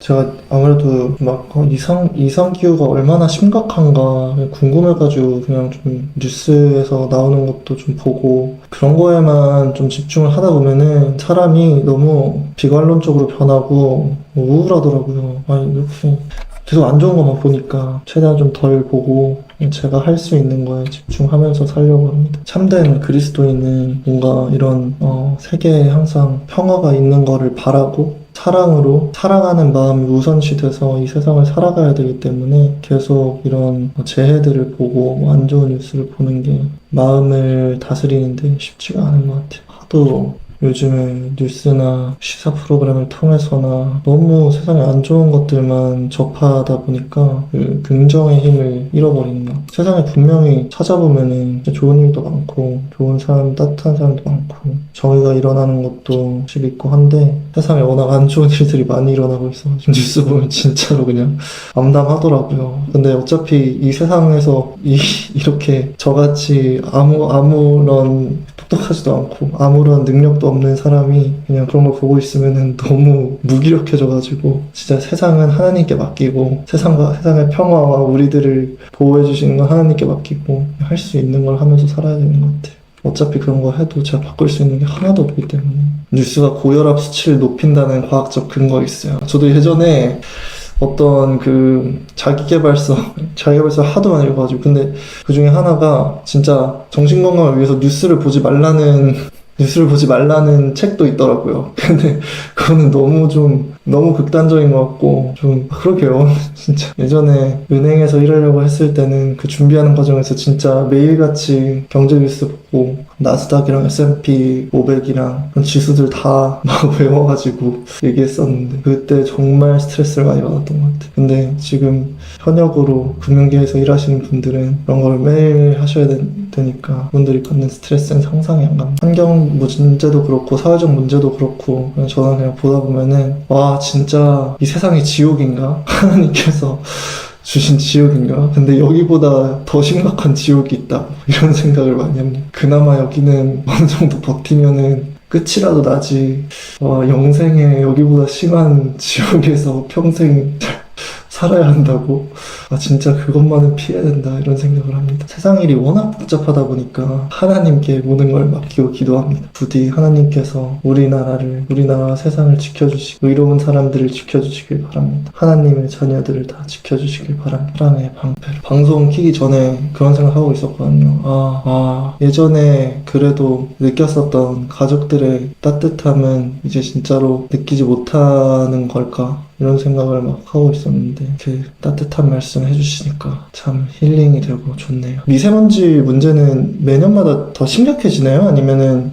제가 아무래도 막 이상 기후가 얼마나 심각한가 궁금해가지고 그냥 좀 뉴스에서 나오는 것도 좀 보고 그런 거에만 좀 집중을 하다 보면은 사람이 너무 비관론적으로 변하고 우울하더라고요. 아니, 이렇게 계속 안 좋은 것만 보니까 최대한 좀 덜 보고 제가 할 수 있는 거에 집중하면서 살려고 합니다. 참된 그리스도인은 뭔가 이런 세계에 항상 평화가 있는 거를 바라고 사랑으로 사랑하는 마음이 우선시 돼서 이 세상을 살아가야 되기 때문에 계속 이런 재해들을 보고 안 좋은 뉴스를 보는 게 마음을 다스리는데 쉽지가 않은 것 같아요. 하도 요즘에 뉴스나 시사 프로그램을 통해서나 너무 세상에 안 좋은 것들만 접하다 보니까 그 긍정의 힘을 잃어버리는 것. 세상에 분명히 찾아보면은 좋은 일도 많고 좋은 사람, 따뜻한 사람도 많고 정의가 일어나는 것도 확실히 있고 한데 세상에 워낙 안 좋은 일들이 많이 일어나고 있어. 뉴스 보면 진짜로 그냥 암담하더라고요. 근데 어차피 이 세상에서 이렇게 저같이 아무런 똑똑하지도 않고 아무런 능력도 없는 사람이 그냥 그런 걸 보고 있으면은 너무 무기력해져가지고 진짜 세상은 하나님께 맡기고 세상의 평화와 우리들을 보호해 주시는 건 하나님께 맡기고 할 수 있는 걸 하면서 살아야 되는 것 같아요. 어차피 그런 거 해도 제가 바꿀 수 있는 게 하나도 없기 때문에. 뉴스가 고혈압 수치를 높인다는 과학적 근거가 있어요. 저도 예전에 어떤 그 자기계발서 하도 많이 읽어가지고 근데 그 중에 하나가 진짜 정신건강을 위해서 뉴스를 보지 말라는 책도 있더라고요. 근데 그거는 너무 극단적인 것 같고 좀 그러게요. 진짜 예전에 은행에서 일하려고 했을 때는 그 준비하는 과정에서 진짜 매일같이 경제 뉴스 보고 나스닥이랑 S&P 500이랑 그런 지수들 다 막 외워가지고 얘기했었는데 그때 정말 스트레스를 많이 받았던 것 같아요. 근데 지금 현역으로 금융계에서 일하시는 분들은 그런 걸 매일 하셔야 되니까 그분들이 받는 스트레스는 상상이 안 갑니다. 환경 문제도 그렇고 사회적 문제도 그렇고 저는 그냥 보다 보면은 와 진짜 이 세상이 지옥인가? 하나님께서 주신 지옥인가? 근데 여기보다 더 심각한 지옥이 있다 이런 생각을 많이 합니다. 그나마 여기는 어느 정도 버티면은 끝이라도 나지 영생에 여기보다 심한 지옥에서 평생 살아야 한다고? 진짜 그것만은 피해야 된다 이런 생각을 합니다. 세상 일이 워낙 복잡하다 보니까 하나님께 모든 걸 맡기고 기도합니다. 부디 하나님께서 우리나라 세상을 지켜주시고 의로운 사람들을 지켜주시길 바랍니다. 하나님의 자녀들을 다 지켜주시길 바랍니다. 사랑의 방패. 방송 키기 전에 그런 생각하고 있었거든요. 예전에 그래도 느꼈었던 가족들의 따뜻함은 이제 진짜로 느끼지 못하는 걸까? 이런 생각을 막 하고 있었는데 이렇게 따뜻한 말씀 해주시니까 참 힐링이 되고 좋네요. 미세먼지 문제는 매년마다 더 심각해지나요? 아니면은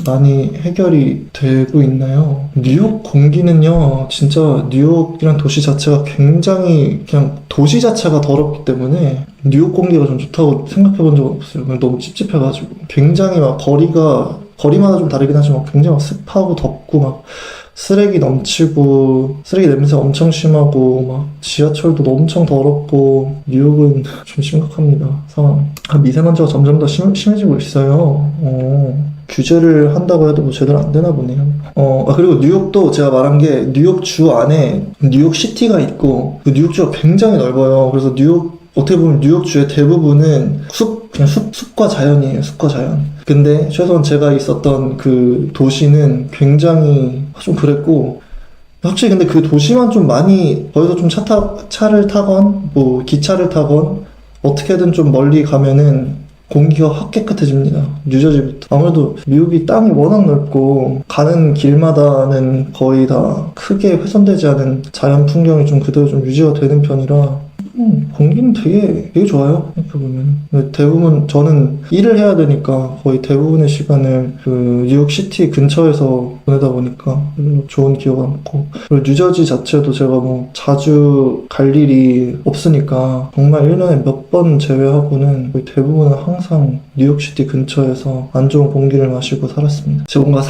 많이 해결이 되고 있나요? 뉴욕 공기는요 진짜 뉴욕이란 도시 자체가 굉장히 그냥 도시 자체가 더럽기 때문에 뉴욕 공기가 좀 좋다고 생각해 본 적은 없어요. 너무 찝찝해가지고 굉장히 막 거리마다 좀 다르긴 하지만 굉장히 막 습하고 덥고 막 쓰레기 넘치고 쓰레기 냄새 엄청 심하고 막 지하철도 엄청 더럽고 뉴욕은 좀 심각합니다. 상황. 미세먼지가 점점 더 심해지고 있어요. 규제를 한다고 해도 뭐 제대로 안 되나 보네요. 그리고 뉴욕도 제가 말한 게 뉴욕 주 안에 뉴욕 시티가 있고 그 뉴욕 주가 굉장히 넓어요. 그래서 어떻게 보면 뉴욕주의 대부분은 그냥 숲과 자연이에요. 숲과 자연. 근데 최소한 제가 있었던 그 도시는 굉장히 좀 그랬고 확실히 근데 그 도시만 좀 많이 거기서 좀 차를 타건 뭐 기차를 타건 어떻게든 좀 멀리 가면은 공기가 확 깨끗해집니다. 뉴저지부터. 아무래도 미국이 땅이 워낙 넓고 가는 길마다는 거의 다 크게 훼손되지 않은 자연 풍경이 좀 그대로 좀 유지가 되는 편이라 공기는 되게 좋아요. 이렇게 보면. 대부분, 저는 일을 해야 되니까 거의 대부분의 시간을 그 뉴욕시티 근처에서 보내다 보니까 좋은 기억이 많고. 그리고 뉴저지 자체도 제가 뭐 자주 갈 일이 없으니까 정말 1년에 몇 번 제외하고는 거의 대부분은 항상 뉴욕시티 근처에서 안 좋은 공기를 마시고 살았습니다. 제가 뭔가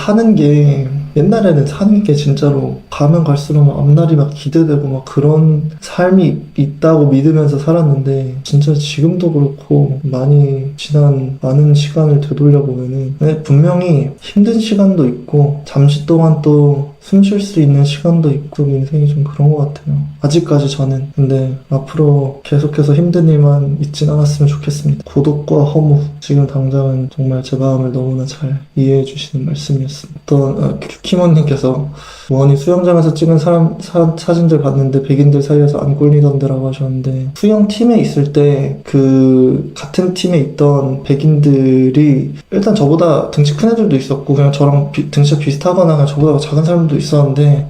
옛날에는 사는 게 진짜로 가면 갈수록 막 앞날이 막 기대되고 막 그런 삶이 있다고 믿으면서 살았는데 진짜 지금도 그렇고 많이 지난 많은 시간을 되돌려보면은 분명히 힘든 시간도 있고 잠시 동안 또 숨 쉴 수 있는 시간도 있고 인생이 좀 그런 것 같아요. 아직까지 저는. 근데 앞으로 계속해서 힘든 일만 있진 않았으면 좋겠습니다. 고독과 허무. 지금 당장은 정말 제 마음을 너무나 잘 이해해 주시는 말씀이었습니다. 어떤 키모님께서 무언이 수영장에서 찍은 사진들 봤는데 백인들 사이에서 안 꼴리던데라고 하셨는데 수영팀에 있을 때 그 같은 팀에 있던 백인들이 일단 저보다 등치 큰 애들도 있었고 그냥 저랑 등치가 비슷하거나 그냥 저보다 작은 사람도 있었는데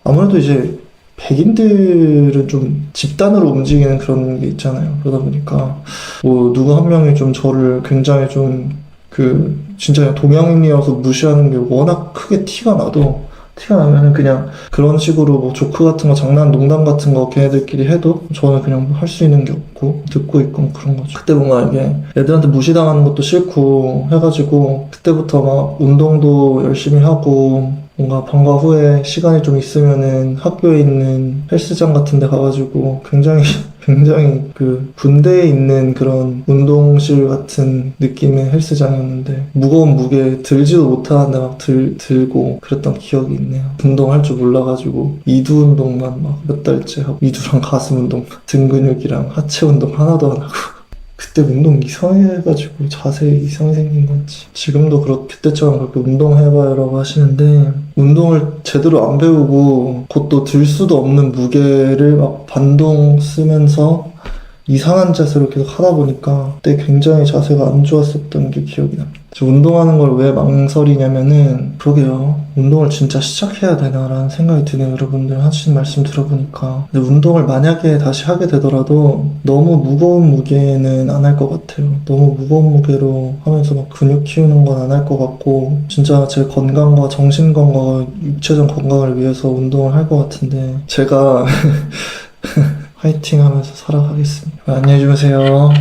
아무래도 이제 백인들은 좀 집단으로 움직이는 그런 게 있잖아요. 그러다 보니까 뭐 누구 한 명이 좀 저를 굉장히 좀 진짜 그냥 동양인이어서 무시하는 게 워낙 크게 티가 나면은 그냥 그런 식으로 뭐 조크 같은 거 장난 농담 같은 거 걔네들끼리 해도 저는 그냥 할 수 있는 게 없고 듣고 있고 뭐 그런 거죠. 그때 뭔가 이게 애들한테 무시당하는 것도 싫고 해가지고 그때부터 막 운동도 열심히 하고 뭔가 방과 후에 시간이 좀 있으면은 학교에 있는 헬스장 같은 데 가가지고 굉장히 군대에 있는 그런 운동실 같은 느낌의 헬스장이었는데 무거운 무게 들지도 못하는데 막 들고 그랬던 기억이 있네요. 운동할 줄 몰라가지고 이두 운동만 막 몇 달째 하고 이두랑 가슴 운동, 등 근육이랑 하체 운동 하나도 안 하고 그때 운동 이상해가지고 자세 이상이 생긴 건지 지금도 그때처럼 그렇게 운동해봐요라고 하시는데 운동을 제대로 안 배우고 곧또 들 수도 없는 무게를 막 반동 쓰면서 이상한 자세로 계속 하다 보니까 그때 굉장히 자세가 안 좋았었던 게 기억이 납니다. 운동하는 걸 왜 망설이냐면은 그러게요. 운동을 진짜 시작해야 되나라는 생각이 드네요. 여러분들 하시는 말씀 들어보니까. 근데 운동을 만약에 다시 하게 되더라도 너무 무거운 무게는 안 할 것 같아요. 너무 무거운 무게로 하면서 막 근육 키우는 건 안 할 것 같고 진짜 제 건강과 정신 건강과 육체적 건강을 위해서 운동을 할 것 같은데 제가 화이팅 하면서 살아가겠습니다. 안녕히 주무세요.